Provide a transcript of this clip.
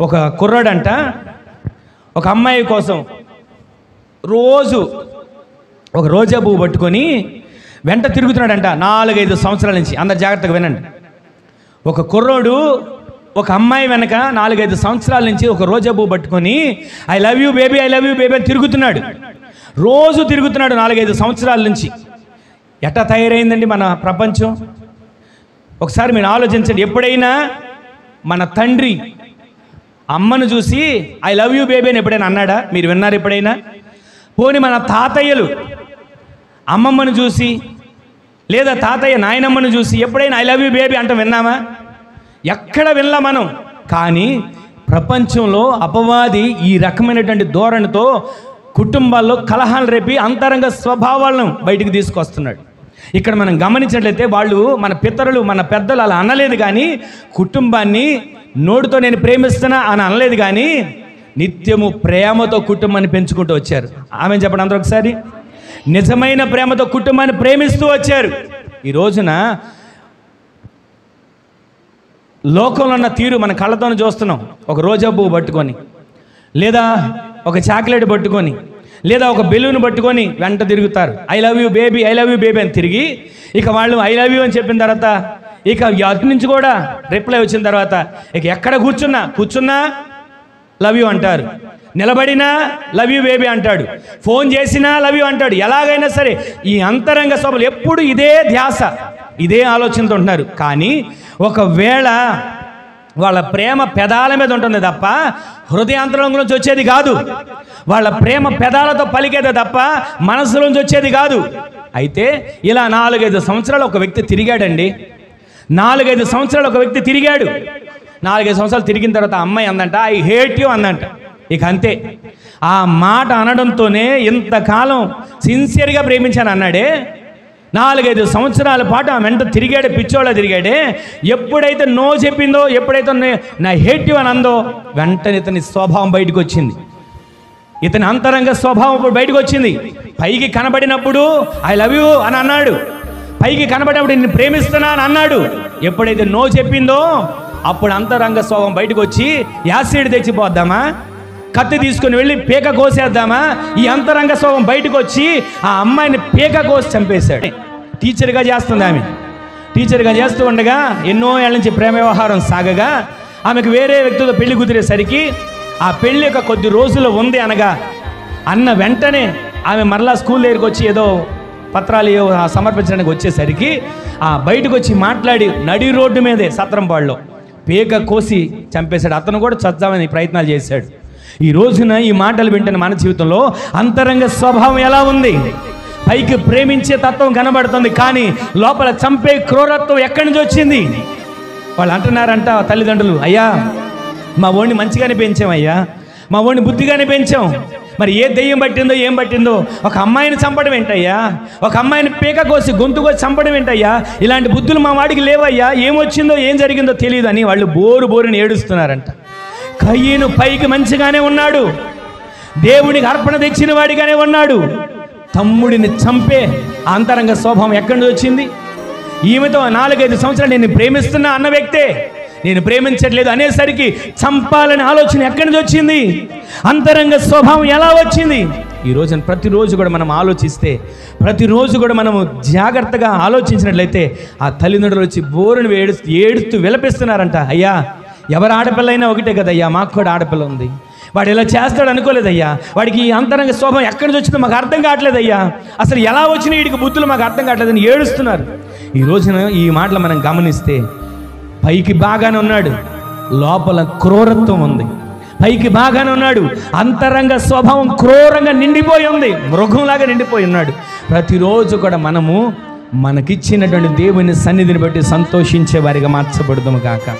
ఒక కుర్రాడంట ఒక అమ్మాయి కోసం రోజు ఒక రోజా పువ్వు పట్టుకొని వెంట తిరుగుతున్నాడంట 4-5 సంవత్సరాల నుంచి. అందరు జాగ్రత్తగా వినండి. ఒక కుర్రోడు ఒక అమ్మాయి వెనక 4-5 సంవత్సరాల నుంచి ఒక రోజా పువ్వు పట్టుకొని ఐ లవ్ యూ బేబీ అని తిరుగుతున్నాడు. రోజు తిరుగుతున్నాడు 4-5 సంవత్సరాల నుంచి. ఎట్టా తయారైందండి మన ప్రపంచం? ఒకసారి మీరు ఆలోచించండి. ఎప్పుడైనా మన తండ్రి అమ్మను చూసి ఐ లవ్ యూ బేబీ అని ఎప్పుడైనా అన్నాడా? మీరు విన్నారు ఎప్పుడైనా? పోనీ మన తాతయ్యలు అమ్మమ్మను చూసి లేదా తాతయ్య నాయనమ్మను చూసి ఎప్పుడైనా ఐ లవ్ యూ బేబీ అంట విన్నామా? ఎక్కడ వినలా మనం. కానీ ప్రపంచంలో అపవాది ఈ రకమైనటువంటి ధోరణితో కుటుంబాల్లో కలహాలు రేపి అంతరంగ స్వభావాలను బయటికి తీసుకొస్తున్నాడు. ఇక్కడ మనం గమనించినట్లయితే వాళ్ళు మన పితరులు మన పెద్దలు అలా అనలేదు, కానీ కుటుంబాన్ని నోటితో నేను ప్రేమిస్తున్నా అని అనలేదు, కానీ నిత్యము ప్రేమతో కుటుంబాన్ని పెంచుకుంటూ వచ్చారు. ఆమె చెప్పండి అందరూ ఒకసారి. నిజమైన ప్రేమతో కుటుంబాన్ని ప్రేమిస్తూ వచ్చారు. ఈ రోజున లోకంలో ఉన్న తీరు మన కళ్ళతో చూస్తున్నాం. ఒక రోజా పువ్వు పట్టుకొని లేదా ఒక చాక్లెట్ పట్టుకొని లేదా ఒక బెలూన్ పట్టుకొని వెంట తిరుగుతారు. ఐ లవ్ యూ బేబీ అని తిరిగి ఇక వాళ్ళు ఐ లవ్ యూ అని చెప్పిన తర్వాత ఇక అటు నుంచి కూడా రిప్లై వచ్చిన తర్వాత ఇక ఎక్కడ కూర్చున్నా లవ్ యూ అంటారు, నిలబడినా లవ్ యూ బేబీ అంటాడు, ఫోన్ చేసినా లవ్ యూ అంటాడు. ఎలాగైనా సరే ఈ అంతరంగ స్వభావం ఎప్పుడు ఇదే ధ్యాస, ఇదే ఆలోచనతో ఉంటున్నారు. కానీ ఒకవేళ వాళ్ళ ప్రేమ పెదాల మీద ఉంటుంది తప్ప హృదయాంతరంలోంచి వచ్చేది కాదు. వాళ్ళ ప్రేమ పెదాలతో పలికేదే తప్ప మనసులోంచి వచ్చేది కాదు. అయితే ఇలా 4-5 సంవత్సరాలు ఒక వ్యక్తి తిరిగాడండి. 4-5 సంవత్సరాలు ఒక వ్యక్తి తిరిగాడు. 4-5 సంవత్సరాలు తిరిగిన తర్వాత అమ్మాయి అందంట ఐ హేట్ యూ అందంట. ఇక అంతే. ఆ మాట అనడంతోనే ఇంతకాలం సిన్సియర్గా ప్రేమించాను అన్నాడే, 4-5 సంవత్సరాల పాటు ఆ వెంట తిరిగాడే, పిచ్చోళ్ళ తిరిగాడే. ఎప్పుడైతే నో చెప్పిందో, ఎప్పుడైతే నా హేట్ యూ అని అందో, వెంటనే ఇతని స్వభావం బయటకు వచ్చింది. ఇతని అంతరంగ స్వభావం బయటకు వచ్చింది. పైకి కనబడినప్పుడు ఐ లవ్ యూ అని అన్నాడు, పైకి కనబడినప్పుడు నేను ప్రేమిస్తున్నా అని అన్నాడు. ఎప్పుడైతే నో చెప్పిందో అప్పుడు అంతరంగ స్వభావం బయటకు వచ్చి యాసిడ్ తెచ్చిపోద్దామా, కత్తి తీసుకుని వెళ్ళి పీక కోసేద్దామా, ఈ అంతరంగ స్వభావం బయటకు వచ్చి ఆ అమ్మాయిని పీక కోసి చంపేశాడు. టీచర్గా చేస్తుంది ఆమె. టీచర్గా చేస్తూ ఉండగా ఎన్నో ఏళ్ళ నుంచి ప్రేమ వ్యవహారం సాగగా ఆమెకు వేరే వ్యక్తితో పెళ్లి కుదిరేసరికి ఆ పెళ్లి యొక్క కొద్ది రోజులు ఉంది అనగా అన్న వెంటనే ఆమె మరలా స్కూల్ దగ్గరికి వచ్చి ఏదో పత్రాలు సమర్పించడానికి వచ్చేసరికి ఆ బయటకు వచ్చి మాట్లాడి నడి రోడ్డు మీదే సత్రంపాడులో పీక కోసి చంపేశాడు. అతను కూడా చద్దామని ప్రయత్నాలు చేశాడు. ఈ రోజున ఈ మాటలు వింటున్న మన జీవితంలో అంతరంగ స్వభావం ఎలా ఉంది? పైకి ప్రేమించే తత్వం కనబడుతుంది, కానీ లోపల చంపే క్రూరత్వం ఎక్కడి నుంచి వచ్చింది? వాళ్ళు అంటున్నారంట తల్లిదండ్రులు, అయ్యా మా ఓడిని మంచిగానే పెంచామయ్యా, మా ఓడిని బుద్ధిగానే పెంచాం, మరి ఏ దెయ్యం పట్టిందో ఏం పట్టిందో ఒక అమ్మాయిని చంపడం ఏంటయ్యా, ఒక అమ్మాయిని పీక కోసి గొంతు కోసి చంపడం ఏంటయ్యా, ఇలాంటి బుద్ధులు మా వాడికి లేవయ్యా, ఏమొచ్చిందో ఏం జరిగిందో తెలియదు అని వాళ్ళు బోరుని ఏడుస్తున్నారంట. కయ్యను పైకి మంచిగానే ఉన్నాడు, దేవునికి అర్పణ తెచ్చిన వాడిగానే ఉన్నాడు, తమ్ముడిని చంపే అంతరంగ స్వభావం ఎక్కడి నుంచి వచ్చింది? ఈమెతో 4-5 సంవత్సరాలు నేను ప్రేమిస్తున్నా అన్న వ్యక్తే నేను ప్రేమించట్లేదు అనేసరికి చంపాలని ఆలోచన ఎక్కడి నుంచి వచ్చింది? అంతరంగ స్వభావం ఎలా వచ్చింది? ఈ రోజున ప్రతిరోజు కూడా మనం ఆలోచిస్తే, ప్రతిరోజు కూడా మనము జాగ్రత్తగా ఆలోచించినట్లయితే ఆ తల్లిదండ్రులు వచ్చి బోరుని ఏడుస్తూ విలపిస్తున్నారంట, అయ్యా ఎవరు ఆడపిల్ల అయినా ఒకటే కదయ్యా, మాకు కూడా ఆడపిల్ల ఉంది, వాడు ఇలా చేస్తాడు అనుకోలేదయ్యా, వాడికి ఈ అంతరంగ స్వభావం ఎక్కడి నుంచి వచ్చిందో మాకు అర్థం కావట్లేదయ్యా, అసలు ఎలా వచ్చినాయి వీడికి బుద్ధులు మాకు అర్థం కావట్లేదని ఏడుస్తున్నారు. ఈ రోజున ఈ మాటలు మనం గమనిస్తే పైకి బాగానే ఉన్నాడు, లోపల క్రూరత్వం ఉంది. పైకి బాగానే ఉన్నాడు, అంతరంగ స్వభావం క్రూరంగా నిండిపోయి ఉంది, మృగంలాగా నిండిపోయి ఉన్నాడు. ప్రతిరోజు కూడా మనము మనకిచ్చినటువంటి దేవుని సన్నిధిని బట్టి సంతోషించే వారిగా మార్చబడదాము కాక.